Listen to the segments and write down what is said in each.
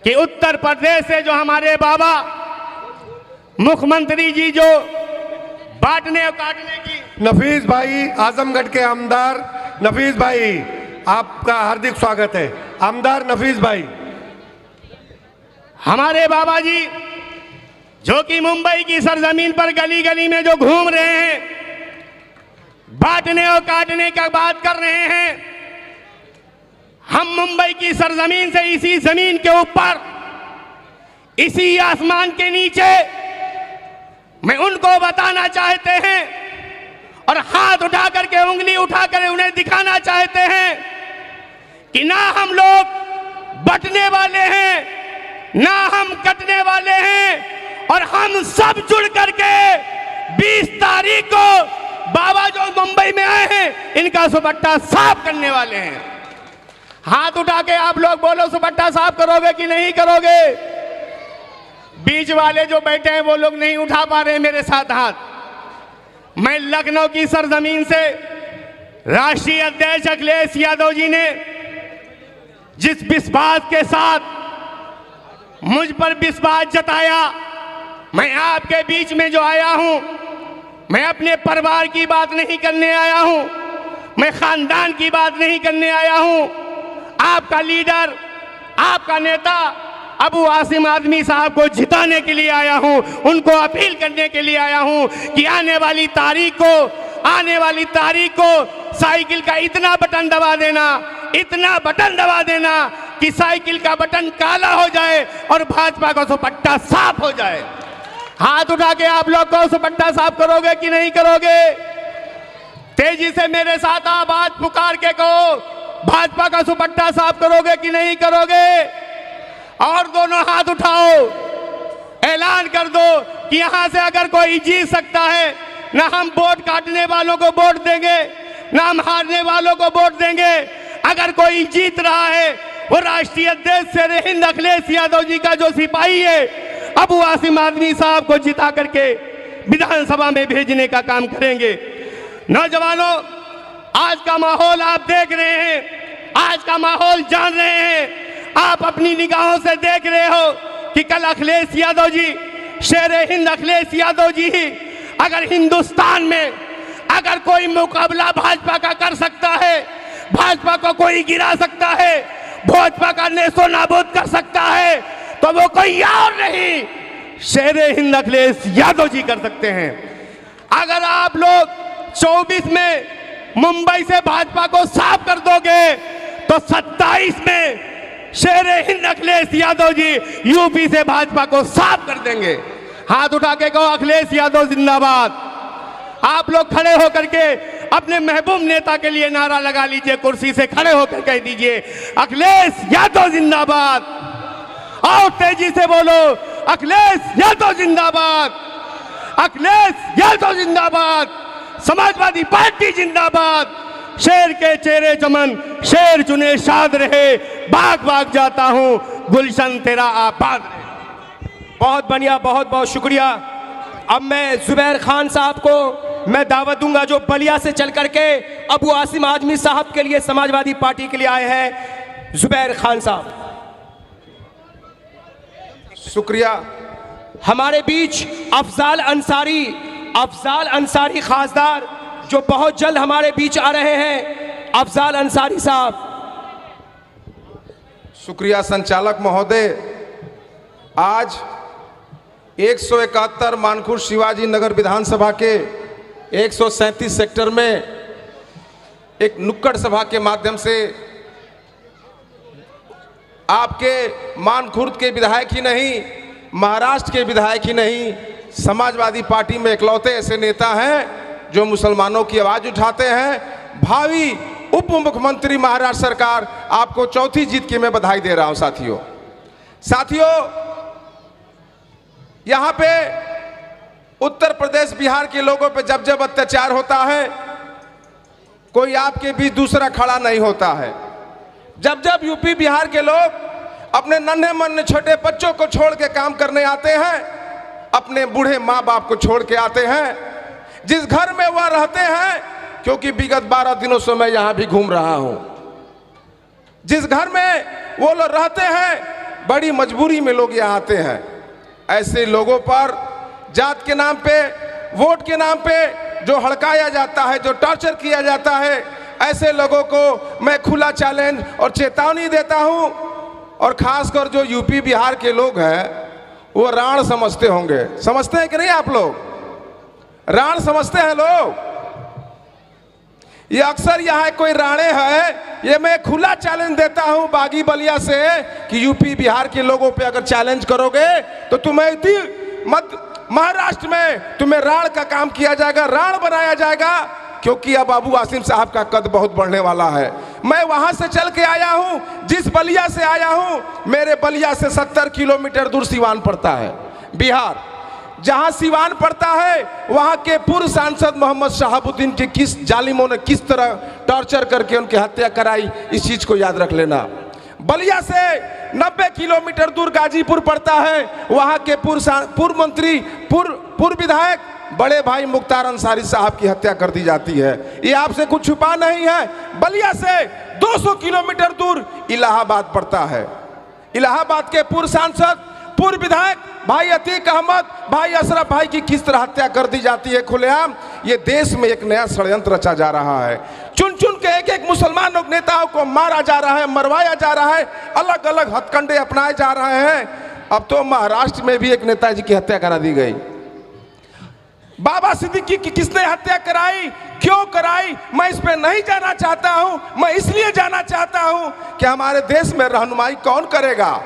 कि उत्तर प्रदेश से जो हमारे बाबा मुख्यमंत्री जी जो बांटने और काटने की। नफीस भाई, आजमगढ़ के आमदार नफीस भाई, आपका हार्दिक स्वागत है। आमदार नफीस भाई, हमारे बाबा जी जो कि मुंबई की सरजमीन पर गली गली में जो घूम रहे हैं, बांटने और काटने का बात कर रहे हैं, हम मुंबई की सरजमीन से इसी जमीन के ऊपर, इसी आसमान के नीचे मैं उनको बताना चाहते हैं और हाथ उठा करके, उंगली उठाकर उन्हें दिखाना चाहते हैं कि ना हम लोग बंटने वाले हैं, ना हम कटने वाले हैं, और हम सब जुड़ करके 20 तारीख को बाबा जो मुंबई में आए हैं इनका सुपट्टा साफ करने वाले हैं। हाथ उठा के आप लोग बोलो, सुपट्टा साफ करोगे कि नहीं करोगे? बीच वाले जो बैठे हैं वो लोग नहीं उठा पा रहे मेरे साथ हाथ। मैं लखनऊ की सरजमीन से राष्ट्रीय अध्यक्ष अखिलेश यादव जी ने जिस विश्वास के साथ मुझ पर विश्वास जताया, मैं आपके बीच में जो आया हूं, मैं अपने परिवार की बात नहीं करने आया हूं, मैं खानदान की बात नहीं करने आया हूं। आपका लीडर, आपका नेता अबू आसिम आदमी साहब को जिताने के लिए आया हूं, उनको अपील करने के लिए आया हूं कि आने वाली तारीख को साइकिल का इतना बटन दबा देना, इतना बटन दबा देना कि साइकिल का बटन काला हो जाए और भाजपा का सुपट्टा साफ हो जाए। हाथ उठा के आप लोग को सुपट्टा साफ करोगे कि नहीं करोगे? तेजी से मेरे साथ आवाज पुकार के कहो, भाजपा का सुपट्टा साफ करोगे कि नहीं करोगे? और दोनों हाथ उठाओ, ऐलान कर दो कि यहां से अगर कोई जीत सकता है, ना हम वोट काटने वालों को वोट देंगे, ना हम हारने वालों को वोट देंगे। अगर कोई जीत रहा है वो राष्ट्रीय अध्यक्ष शेर-ए-हिंद अखिलेश यादव जी का जो सिपाही है अबू आसिम आदमी साहब को जिता करके विधानसभा में भेजने का काम करेंगे। नौजवानों, आज का माहौल आप देख रहे हैं, आज का माहौल जान रहे हैं, आप अपनी निगाहों से देख रहे हो कि कल अखिलेश यादव जी, शेर-ए-हिंद अखिलेश यादव जी ही अगर हिंदुस्तान में अगर कोई मुकाबला भाजपा का कर सकता है, भाजपा को कोई गिरा सकता है, भाजपा का नेस्तो नाबूद कर सकता है, तो वो कोई और नहीं, शेर-ए-हिंद अखिलेश यादव जी कर सकते हैं। अगर आप लोग 24 में मुंबई से भाजपा को साफ कर दोगे तो 27 में शेर-ए-हिंद अखिलेश यादव जी यूपी से भाजपा को साफ कर देंगे। हाथ उठा के कहो, अखिलेश यादव जिंदाबाद। आप लोग खड़े होकर के अपने महबूब नेता के लिए नारा लगा लीजिए, कुर्सी से खड़े होकर कह दीजिए, अखिलेश यादव जिंदाबाद। और तेजी से बोलो, अखिलेश यादव जिंदाबाद, अखिलेश यादव जिंदाबाद, समाजवादी पार्टी जिंदाबाद। शेर के चेहरे चमन, शेर चुने शाद रहे, भाग भाग जाता हूं, गुलशन तेरा आबाद रहे। बहुत बढ़िया, बहुत बहुत शुक्रिया। अब मैं जुबैर खान साहब को मैं दावत दूंगा जो बलिया से चल करके अबू आसिम आदमी साहब के लिए, समाजवादी पार्टी के लिए आए हैं। जुबैर खान साहब। शुक्रिया। हमारे बीच अफजाल अंसारी खासदार जो बहुत जल्द हमारे बीच आ रहे हैं। अफजाल अंसारी साहब। शुक्रिया संचालक महोदय। आज 171 मानखुर शिवाजी नगर विधानसभा के 137 सेक्टर में एक नुक्कड़ सभा के माध्यम से आपके मानखुर्द के विधायक ही नहीं, महाराष्ट्र के विधायक ही नहीं, समाजवादी पार्टी में इकलौते ऐसे नेता हैं जो मुसलमानों की आवाज उठाते हैं। भावी उप मुख्यमंत्री महाराष्ट्र सरकार, आपको चौथी जीत की मैं बधाई दे रहा हूं। साथियों, यहां पे उत्तर प्रदेश बिहार के लोगों पे जब जब अत्याचार होता है, कोई आपके बीच दूसरा खड़ा नहीं होता है। जब जब यूपी बिहार के लोग अपने नन्हे मुन्ने छोटे बच्चों को छोड़ के काम करने आते हैं, अपने बूढ़े माँ बाप को छोड़ के आते हैं, जिस घर में वह रहते हैं, क्योंकि विगत 12 दिनों से मैं यहां भी घूम रहा हूं, जिस घर में वो लोग रहते हैं बड़ी मजबूरी में लोग यहाँ आते हैं। ऐसे लोगों पर जात के नाम पे, वोट के नाम पे जो हड़काया जाता है, जो टॉर्चर किया जाता है, ऐसे लोगों को मैं खुला चैलेंज और चेतावनी देता हूं। और खासकर जो यूपी बिहार के लोग हैं वो राण समझते होंगे, समझते हैं कि नहीं आप लोग? राण समझते हैं लोग। ये अक्सर यहाँ कोई राणे है, ये मैं खुला चैलेंज देता हूं बागी बलिया से कि यूपी बिहार के लोगों पे अगर चैलेंज करोगे तो तुम्हें महाराष्ट्र में तुम्हें राण का काम किया जाएगा, राण बनाया जाएगा, क्योंकि अब अबू आसिम साहब का कद बहुत बढ़ने वाला है। मैं वहां से चल के आया हूं, जिस बलिया से आया हूं, मेरे बलिया से 70 किलोमीटर दूर सिवान पड़ता है, बिहार। जहां सिवान पड़ता है वहां के पूर्व सांसद मोहम्मद शहाबुद्दीन के किस जालिमों ने किस तरह टॉर्चर करके उनकी हत्या कराई, इस चीज को याद रख लेना। बलिया से 90 किलोमीटर दूर गाजीपुर पड़ता है, वहां के पूर्व मंत्री, पूर्व विधायक बड़े भाई मुख्तार अंसारी साहब की हत्या कर दी जाती है। ये आपसे कुछ छुपा नहीं है। बलिया से 200 किलोमीटर दूर इलाहाबाद पड़ता है। इलाहाबाद के पूर्व सांसद, पूर्व विधायक भाई अतीक अहमद, भाई अशरफ भाई की किस तरह हत्या कर दी जाती है खुलेआम। ये देश में एक नया षड्यंत्र रचा जा रहा है। चुन चुन के एक एक मुसलमान लोग नेताओं को मारा जा रहा है, मरवाया जा रहा है, अलग अलग हथकंडे अपनाए जा रहे हैं। अब तो महाराष्ट्र में भी एक नेताजी की हत्या करा दी गई। बाबा सिद्दीकी की किसने हत्या कराई, क्यों कराई, मैं इस पे नहीं जाना चाहता हूं। मैं इसलिए जाना चाहता हूं कि हमारे देश में रहनुमाई कौन करेगा।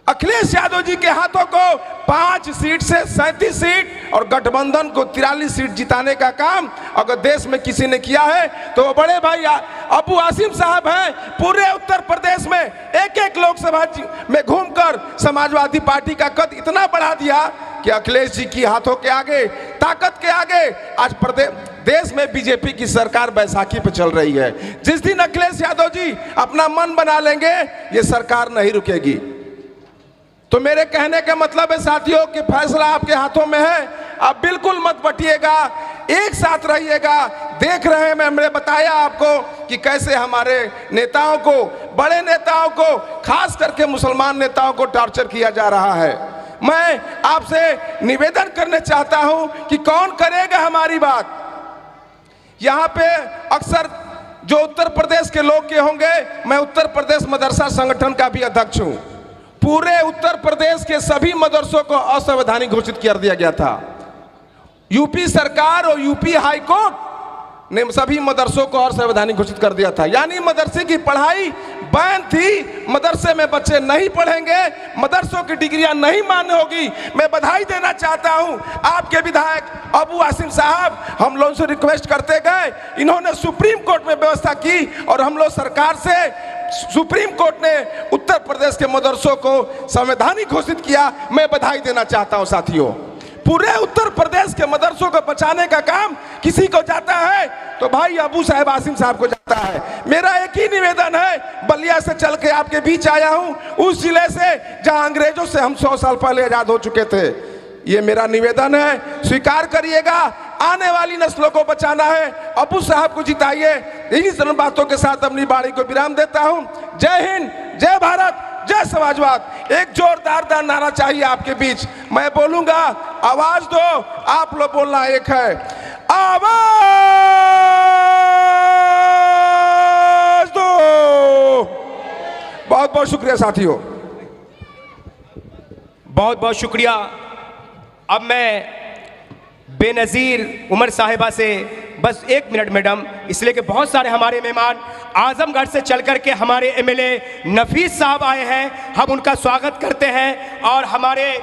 अखिलेश यादव जी के हाथों को 5 सीट से 37 सीट और गठबंधन को 43 सीट जिताने का काम अगर देश में किसी ने किया है तो वो बड़े भाई अबू आसिम साहब हैं। पूरे उत्तर प्रदेश में एक एक लोकसभा में घूमकर समाजवादी पार्टी का कद इतना बढ़ा दिया कि अखिलेश जी की हाथों के आगे, ताकत के आगे आज देश में बीजेपी की सरकार बैसाखी पे चल रही है। जिस दिन अखिलेश यादव जी अपना मन बना लेंगे ये सरकार नहीं रुकेगी। तो मेरे कहने का मतलब है साथियों कि फैसला आपके हाथों में है। आप बिल्कुल मत बटिएगा, एक साथ रहिएगा। देख रहे हैं, मैंने बताया आपको कि कैसे हमारे नेताओं को, बड़े नेताओं को, खास करके मुसलमान नेताओं को टॉर्चर किया जा रहा है। मैं आपसे निवेदन करना चाहता हूं कि कौन करेगा हमारी बात। यहां पे अक्सर जो उत्तर प्रदेश के लोग के होंगे, मैं उत्तर प्रदेश मदरसा संगठन का भी अध्यक्ष हूं। पूरे उत्तर प्रदेश के सभी मदरसों को असंवैधानिक घोषित कर दिया गया था। यूपी सरकार और यूपी हाई कोर्ट ने सभी मदरसों को असंवैधानिक घोषित कर दिया था। यानी मदरसे की पढ़ाई बैन थी, मदरसे में बच्चे नहीं पढ़ेंगे, मदरसों की डिग्रियां नहीं मान्य होगी। मैं बधाई देना चाहता हूं आपके विधायक अबू आसिम साहब, हम लोगों से रिक्वेस्ट करते गए, इन्होंने सुप्रीम कोर्ट में व्यवस्था की और हम लोग सरकार से, सुप्रीम कोर्ट ने उत्तर प्रदेश के मदरसों को संवैधानिक घोषित किया। मैं बधाई देना चाहता हूं साथियों। पूरे उत्तर प्रदेश के मदरसों को बचाने का काम किसी को जाता है तो भाई अबू साहब आसिम साहब को जाता है। मेरा एक ही निवेदन है, बलिया से चल के आपके बीच आया हूं, उस जिले से जहां अंग्रेजों से हम 100 साल पहले आजाद हो चुके थे। ये मेरा निवेदन है, स्वीकार करिएगा। आने वाली नस्लों को बचाना है, अबू साहब को जिताइए। इन्हीं बातों के साथ अपनी बाणी को विराम देता हूं। जय हिंद, जय भारत, जय समाजवाद। एक जोरदार नारा चाहिए आपके बीच। मैं बोलूंगा, आवाज दो, आप लोग बोलना एक है, आवाज दो। बहुत बहुत शुक्रिया साथियों, बहुत बहुत शुक्रिया। अब मैं बेनज़ीर उमर साहिबा से बस 1 मिनट मैडम, इसलिए कि बहुत सारे हमारे मेहमान आजमगढ़ से चल कर के हमारे एमएलए नफीस साहब आए हैं, हम उनका स्वागत करते हैं। और हमारे